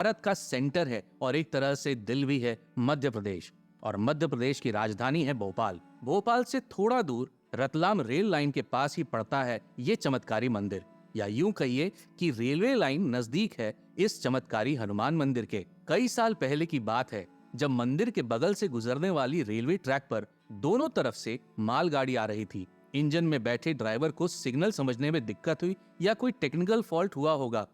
भारत का सेंटर है और एक तरह से दिल भी है मध्य प्रदेश। और मध्य प्रदेश की राजधानी है भोपाल। भोपाल से थोड़ा दूर रतलाम रेल लाइन के पास ही पड़ता है ये चमत्कारी मंदिर, या यूं कहिए कि रेलवे लाइन नजदीक है इस चमत्कारी हनुमान मंदिर के। कई साल पहले की बात है, जब मंदिर के बगल से गुजरने वाली रेलवे ट्रैक पर दोनों तरफ से मालगाड़ी आ रही थी। इंजन में बैठे ड्राइवर को सिग्नल समझने में दिक्कत हुई या कोई टेक्निकल फॉल्ट हुआ होगा,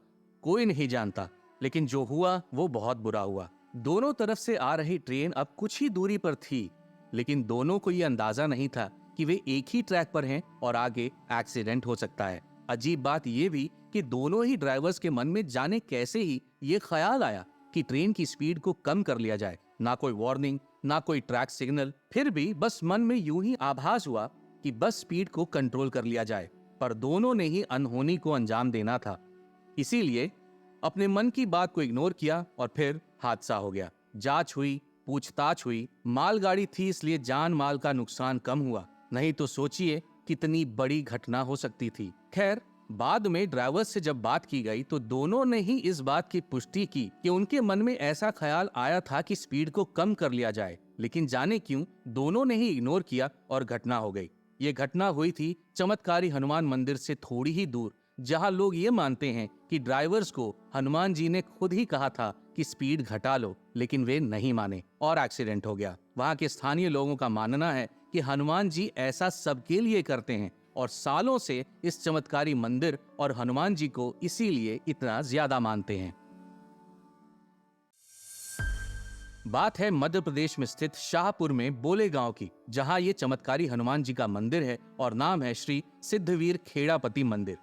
कोई नहीं जानता, लेकिन जो हुआ वो बहुत बुरा हुआ। दोनों तरफ से आ रही ट्रेन अब कुछ ही दूरी पर थी, लेकिन दोनों को ये अंदाजा नहीं था कि वे एक ही ट्रैक पर हैं और आगे एक्सीडेंट हो सकता है। अजीब बात यह भी कि दोनों ही ड्राइवर्स के मन में जाने कैसे ही ये ख्याल आया कि ट्रेन की स्पीड को कम कर लिया जाए। ना कोई वार्निंग, ना कोई ट्रैक सिग्नल, फिर भी बस मन में यूं ही आभास हुआ कि बस स्पीड को कंट्रोल कर लिया जाए। पर दोनों ने ही अनहोनी को अंजाम देना था, इसीलिए अपने मन की बात को इग्नोर किया और फिर हादसा हो गया। जांच हुई, पूछताछ हुई, मालगाड़ी थी इसलिए जान माल का नुकसान कम हुआ, नहीं तो सोचिए कितनी बड़ी घटना हो सकती थी। खैर, बाद में ड्राइवर से जब बात की गई तो दोनों ने ही इस बात की पुष्टि की कि उनके मन में ऐसा ख्याल आया था कि स्पीड को कम कर लिया जाए, लेकिन जाने क्यों दोनों ने ही इग्नोर किया और घटना हो गई। ये घटना हुई थी चमत्कारी हनुमान मंदिर से थोड़ी ही दूर, जहां लोग ये मानते हैं कि ड्राइवर्स को हनुमान जी ने खुद ही कहा था कि स्पीड घटा लो, लेकिन वे नहीं माने और एक्सीडेंट हो गया। वहां के स्थानीय लोगों का मानना है कि हनुमान जी ऐसा सबके लिए करते हैं और सालों से इस चमत्कारी मंदिर और हनुमान जी को इसीलिए इतना ज्यादा मानते हैं। बात है मध्य प्रदेश में स्थित शाहपुर में बोले गांव की, जहां ये चमत्कारी हनुमान जी का मंदिर है और नाम है श्री सिद्धवीर खेड़ापति मंदिर।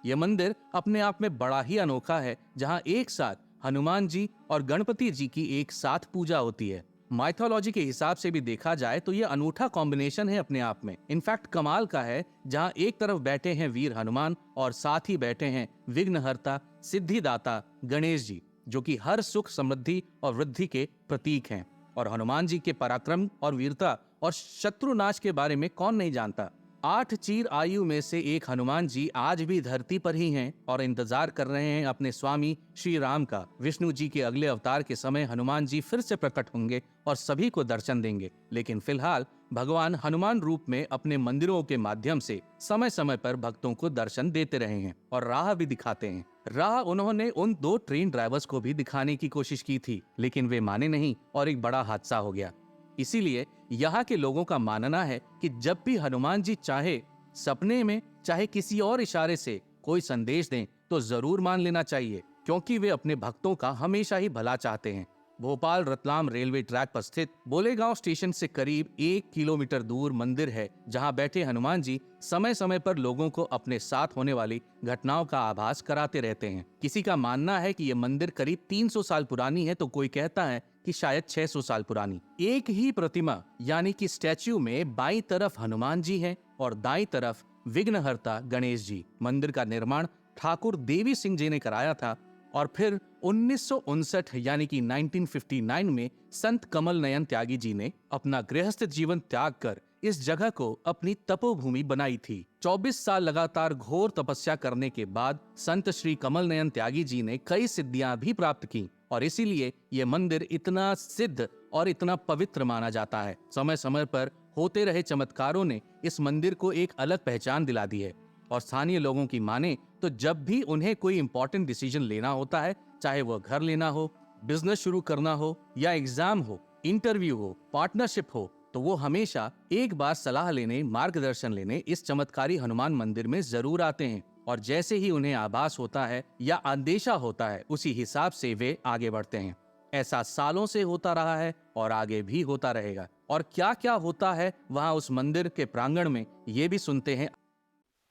यह मंदिर अपने आप में बड़ा ही अनोखा है, जहां एक साथ हनुमान जी और गणपति जी की एक साथ पूजा होती है। माइथोलॉजी के हिसाब से भी देखा जाए तो यह अनूठा कॉम्बिनेशन है अपने आप में। इनफैक्ट कमाल का है, जहां एक तरफ बैठे हैं वीर हनुमान और साथ ही बैठे हैं विघ्नहर्ता सिद्धिदाता गणेश जी, जो कि हर सुख समृद्धि और वृद्धि के प्रतीक हैं। और हनुमान जी के पराक्रम और वीरता और शत्रुनाश के बारे में कौन नहीं जानता। 8 चीर आयु में से एक हनुमान जी आज भी धरती पर ही हैं और इंतजार कर रहे हैं अपने स्वामी श्री राम का। विष्णु जी के अगले अवतार के समय हनुमान जी फिर से प्रकट होंगे और सभी को दर्शन देंगे, लेकिन फिलहाल भगवान हनुमान रूप में अपने मंदिरों के माध्यम से समय समय पर भक्तों को दर्शन देते रहे हैं और राह भी दिखाते हैं। राह उन्होंने उन 2 ट्रेन ड्राइवर्स को भी दिखाने की कोशिश की थी, लेकिन वे माने नहीं और एक बड़ा हादसा हो गया। इसीलिए यहाँ के लोगों का मानना है कि जब भी हनुमान जी चाहे सपने में चाहे किसी और इशारे से कोई संदेश दें तो जरूर मान लेना चाहिए, क्योंकि वे अपने भक्तों का हमेशा ही भला चाहते हैं। भोपाल रतलाम रेलवे ट्रैक पर स्थित बोलेगांव स्टेशन से करीब 1 किलोमीटर दूर मंदिर है, जहां बैठे हनुमान जी समय समय पर लोगों को अपने साथ होने वाली घटनाओं का आभास कराते रहते हैं। किसी का मानना है कि यह मंदिर करीब 300 साल पुरानी है, तो कोई कहता है कि शायद 600 साल पुरानी। एक ही प्रतिमा यानी कि स्टैच्यू में बाईं तरफ हनुमान जी हैं और दाईं तरफ विघ्नहर्ता गणेश जी। मंदिर का निर्माण ठाकुर देवी सिंह जी ने कराया था और फिर 1959 यानी कि 1959 में संत कमल नयन त्यागी जी ने अपना गृहस्थ जीवन त्याग कर इस जगह को अपनी तपोभूमि बनाई थी। 24 साल लगातार घोर तपस्या करने के बाद संत श्री कमल नयन त्यागी जी ने कई सिद्धियां भी प्राप्त की और इसीलिए ये मंदिर इतना सिद्ध और इतना पवित्र माना जाता है। समय समय पर होते रहे चमत्कारों ने इस मंदिर को एक अलग पहचान दिला दी है और स्थानीय लोगों की माने तो जब भी उन्हें कोई इंपॉर्टेंट डिसीजन लेना होता है, चाहे वो घर लेना हो, बिजनेस शुरू करना हो या एग्जाम हो, इंटरव्यू हो, पार्टनरशिप हो, तो वो हमेशा एक बार सलाह लेने, मार्गदर्शन लेने इस चमत्कारी हनुमान मंदिर में जरूर आते हैं। और जैसे ही उन्हें आभास होता है या अंदेशा होता है, उसी हिसाब से वे आगे बढ़ते हैं। ऐसा सालों से होता रहा है और आगे भी होता रहेगा। और क्या क्या होता है वहां उस मंदिर के प्रांगण में, ये भी सुनते हैं।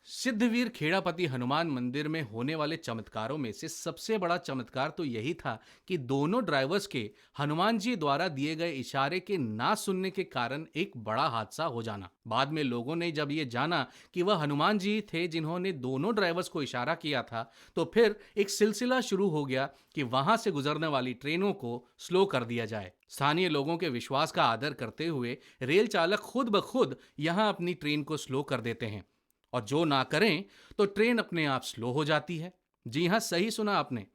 सिद्धवीर खेड़ापति हनुमान मंदिर में होने वाले चमत्कारों में से सबसे बड़ा चमत्कार तो यही था कि दोनों ड्राइवर्स के हनुमान जी द्वारा दिए गए इशारे के ना सुनने के कारण एक बड़ा हादसा हो जाना। बाद में लोगों ने जब ये जाना कि वह हनुमान जी थे जिन्होंने दोनों ड्राइवर्स को इशारा किया था, तो फिर एक सिलसिला शुरू हो गया कि वहां से गुजरने वाली ट्रेनों को स्लो कर दिया जाए। स्थानीय लोगों के विश्वास का आदर करते हुए रेल चालक खुद ब खुद यहां अपनी ट्रेन को स्लो कर देते हैं और जो ना करें तो ट्रेन अपने आप स्लो हो जाती है। जी हां, सही सुना आपने।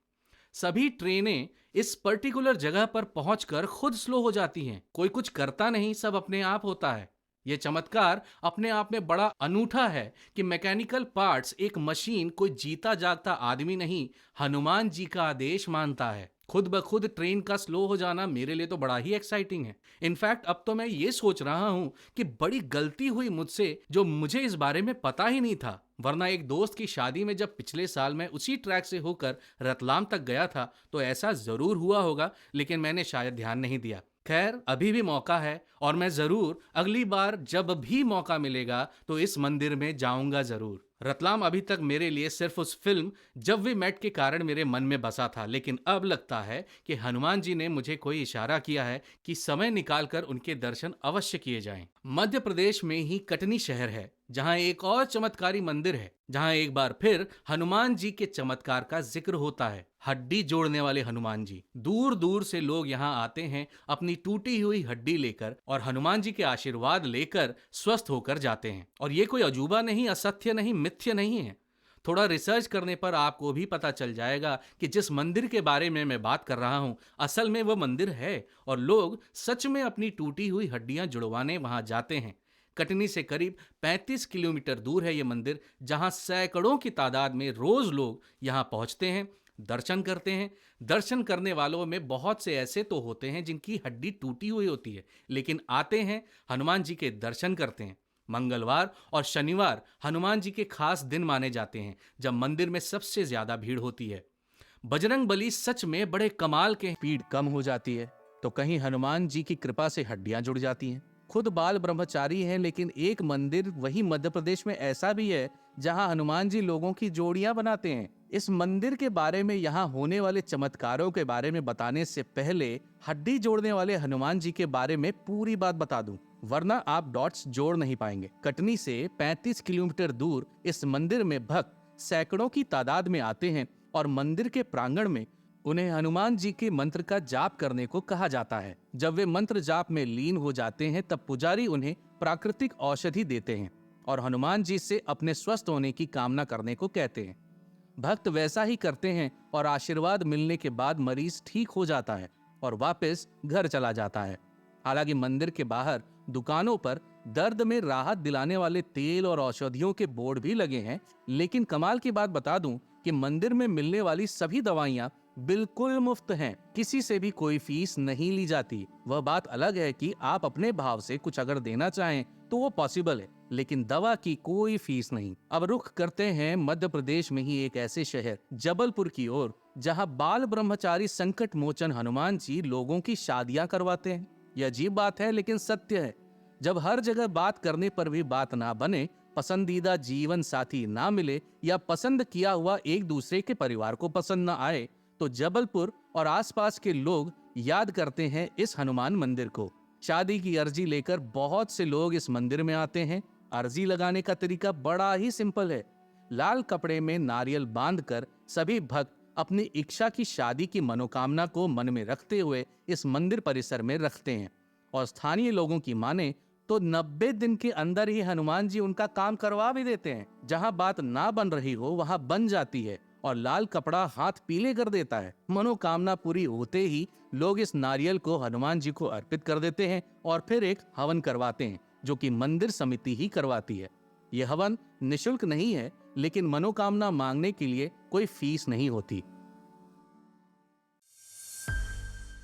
सभी ट्रेनें इस पर्टिकुलर जगह पर पहुंचकर खुद स्लो हो जाती हैं। कोई कुछ करता नहीं, सब अपने आप होता है। यह चमत्कार अपने आप में बड़ा अनूठा है कि मैकेनिकल पार्ट्स एक मशीन कोई जीता जागता आदमी नहीं, हनुमान जी का आदेश मानता है। खुद ब खुद ट्रेन का स्लो हो जाना मेरे लिए तो बड़ा ही एक्साइटिंग है। इनफैक्ट अब तो मैं ये सोच रहा हूँ कि बड़ी गलती हुई मुझसे जो मुझे इस बारे में पता ही नहीं था। वरना एक दोस्त की शादी में जब पिछले साल मैं उसी ट्रैक से होकर रतलाम तक गया था तो ऐसा जरूर हुआ होगा, लेकिन मैंने शायद ध्यान नहीं दिया। खैर, अभी भी मौका है और मैं जरूर अगली बार जब भी मौका मिलेगा तो इस मंदिर में जाऊंगा जरूर। रतलाम अभी तक मेरे लिए सिर्फ उस फिल्म जब वी मेट के कारण मेरे मन में बसा था, लेकिन अब लगता है कि हनुमान जी ने मुझे कोई इशारा किया है कि समय निकालकर उनके दर्शन अवश्य किए जाएं। मध्य प्रदेश में ही कटनी शहर है जहां एक और चमत्कारी मंदिर है, जहां एक बार फिर हनुमान जी के चमत्कार का जिक्र होता है। हड्डी जोड़ने वाले हनुमान जी, दूर दूर से लोग यहाँ आते हैं अपनी टूटी हुई हड्डी लेकर और हनुमान जी के आशीर्वाद लेकर स्वस्थ होकर जाते हैं। और ये कोई अजूबा नहीं, असत्य नहीं, मिथ्य नहीं है। थोड़ा रिसर्च करने पर आपको भी पता चल जाएगा कि जिस मंदिर के बारे में मैं बात कर रहा हूं असल में वो मंदिर है और लोग सच में अपनी टूटी हुई हड्डियां जुड़वाने वहां जाते हैं। कटनी से करीब 35 किलोमीटर दूर है ये मंदिर, जहां सैकड़ों की तादाद में रोज लोग यहां पहुंचते हैं, दर्शन करते हैं। दर्शन करने वालों में बहुत से ऐसे तो होते हैं जिनकी हड्डी टूटी हुई होती है, लेकिन आते हैं, हनुमान जी के दर्शन करते हैं। मंगलवार और शनिवार हनुमान जी के खास दिन माने जाते हैं जब मंदिर में सबसे ज्यादा भीड़ होती है। बजरंग बली सच में बड़े कमाल के, भीड़ कम हो जाती है तो कहीं हनुमान जी की कृपा से हड्डियां जुड़ जाती हैं। खुद बाल ब्रह्मचारी हैं, लेकिन एक मंदिर वही मध्य प्रदेश में ऐसा भी है जहां हनुमान जी लोगों की जोड़ियां बनाते हैं। इस मंदिर के बारे में, यहाँ होने वाले चमत्कारों के बारे में बताने से पहले हड्डी जोड़ने वाले हनुमान जी के बारे में पूरी बात बता दूं, वरना आप डॉट्स जोड़ नहीं पाएंगे। कटनी से 35 किलोमीटर दूर इस मंदिर में भक्त सैकड़ों की तादाद में आते हैं और मंदिर के प्रांगण में उन्हें हनुमान जी के मंत्र का जाप करने को कहा जाता है। जब वे मंत्र जाप में लीन हो जाते हैं तब पुजारी उन्हें प्राकृतिक औषधि देते हैं और हनुमान जी से अपने स्वस्थ होने की कामना करने को कहते हैं। भक्त वैसा ही करते हैं और आशीर्वाद मिलने के बाद मरीज ठीक हो जाता है और वापस घर चला जाता है। हालांकि मंदिर के बाहर दुकानों पर दर्द में राहत दिलाने वाले तेल और औषधियों के बोर्ड भी लगे हैं, लेकिन कमाल की बात बता दूं कि मंदिर में मिलने वाली सभी दवाइयां बिल्कुल मुफ्त हैं, किसी से भी कोई फीस नहीं ली जाती। वह बात अलग है कि आप अपने भाव से कुछ अगर देना चाहें तो वो पॉसिबल है, लेकिन दवा की कोई फीस नहीं। अब रुख करते हैं मध्य प्रदेश में ही एक ऐसे शहर जबलपुर की ओर, जहां बाल ब्रह्मचारी संकट मोचन हनुमान जी लोगों की शादियां करवाते हैं। यह अजीब बात है लेकिन सत्य है। जब हर जगह बात करने पर भी बात ना बने, पसंदीदा जीवन साथी ना मिले या पसंद किया हुआ एक दूसरे के परिवार को पसंद ना आए, तो जबलपुर और आसपास के लोग याद करते हैं इस हनुमान मंदिर को। शादी की अर्जी लेकर बहुत से लोग इस मंदिर में आते हैं। अर्जी लगाने का तरीका बड़ा ही सिंपल है। लाल कपड़े में नारियल बांधकर सभी भक्त अपनी इच्छा की शादी की मनोकामना को मन में रखते हुए इस मंदिर परिसर में रखते हैं और स्थानीय लोगों की माने तो 90 दिन के अंदर ही हनुमान जी उनका काम करवा भी देते हैं। जहां बात ना बन रही हो वहां बन जाती है और लाल कपड़ा हाथ पीले कर देता है। मनोकामना पूरी होते ही लोग इस नारियल को हनुमान जी को अर्पित कर देते हैं और फिर एक हवन करवाते हैं जो कि मंदिर समिति ही करवाती है। यह हवन निशुल्क नहीं है, लेकिन मनोकामना मांगने के लिए कोई फीस नहीं होती।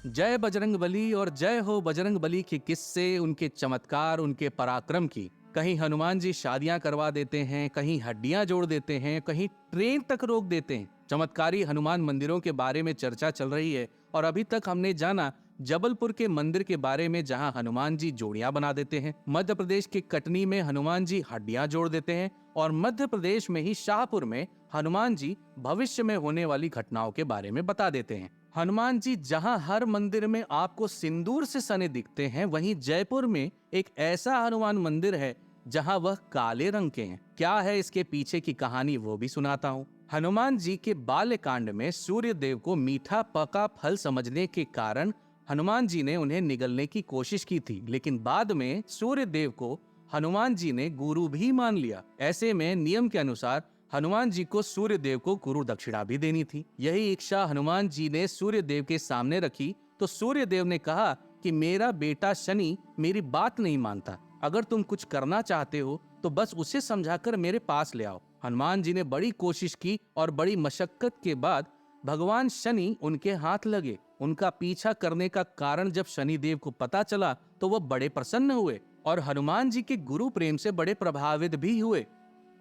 जय बजरंग बली और जय हो बजरंग बली के किस्से, उनके चमत्कार, उनके पराक्रम की। कहीं हनुमान जी शादियां करवा देते हैं, कहीं हड्डियां जोड़ देते हैं, कहीं ट्रेन तक रोक देते हैं। चमत्कारी हनुमान मंदिरों के बारे में चर्चा चल रही है और अभी तक हमने जाना जबलपुर के मंदिर के बारे में जहां हनुमान जी जोड़ियां बना देते हैं, मध्य प्रदेश के कटनी में हनुमान जी हड्डियां जोड़ देते हैं और मध्य प्रदेश में ही शाहपुर में हनुमान जी भविष्य में होने वाली घटनाओं के बारे में बता देते हैं। हनुमान जी जहां हर मंदिर में आपको सिंदूर से सने दिखते हैं, वहीं जयपुर में एक ऐसा हनुमान मंदिर है जहां वह काले रंग के हैं। क्या है इसके पीछे की कहानी वो भी सुनाता हूँ। हनुमान जी के बाल्यकांड में सूर्य देव को मीठा पका फल समझने के कारण हनुमान जी ने उन्हें निगलने की कोशिश की थी, लेकिन बाद में सूर्य देव को हनुमान जी ने गुरु भी मान लिया। ऐसे में नियम के अनुसार हनुमान जी को सूर्य देव को गुरु दक्षिणा भी देनी थी। यही इच्छा हनुमान जी ने सूर्य देव के सामने रखी तो सूर्य देव ने कहा कि मेरा बेटा शनि मेरी बात नहीं मानता, अगर तुम कुछ करना चाहते हो तो बस उसे समझाकर मेरे पास ले आओ। हनुमान जी ने बड़ी कोशिश की और बड़ी मशक्कत के बाद भगवान शनि उनके हाथ लगे। उनका पीछा करने का कारण जब शनि देव को पता चला तो वह बड़े प्रसन्न हुए और हनुमान जी के गुरु प्रेम से बड़े प्रभावित भी हुए।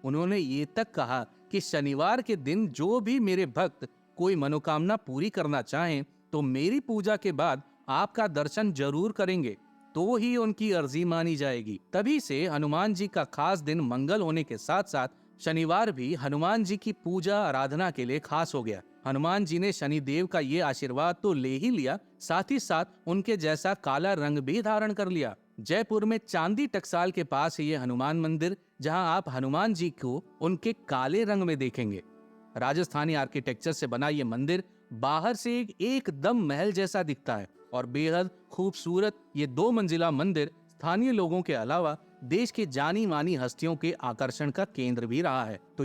उन्होंने ये तक कहा कि शनिवार के दिन जो भी मेरे भक्त कोई मनोकामना पूरी करना चाहें तो मेरी पूजा के बाद आपका दर्शन जरूर करेंगे, तो ही उनकी अर्जी मानी जाएगी। तभी से हनुमान जी का खास दिन मंगल होने के साथ साथ शनिवार भी हनुमान जी की पूजा आराधना के लिए खास हो गया। हनुमान जी ने शनि देव का ये आशीर्वाद तो ले ही लिया, साथ ही साथ उनके जैसा काला रंग भी धारण कर लिया। जयपुर में चांदी टकसाल के पास है ये हनुमान मंदिर, जहां आप हनुमान जी को उनके काले रंग में देखेंगे। राजस्थानी आर्किटेक्चर से बना ये मंदिर बाहर से एकदम महल जैसा दिखता है और बेहद खूबसूरत ये 2 मंजिला मंदिर स्थानीय लोगों के अलावा देश के जानी मानी हस्तियों के आकर्षण का केंद्र भी रहा है। तो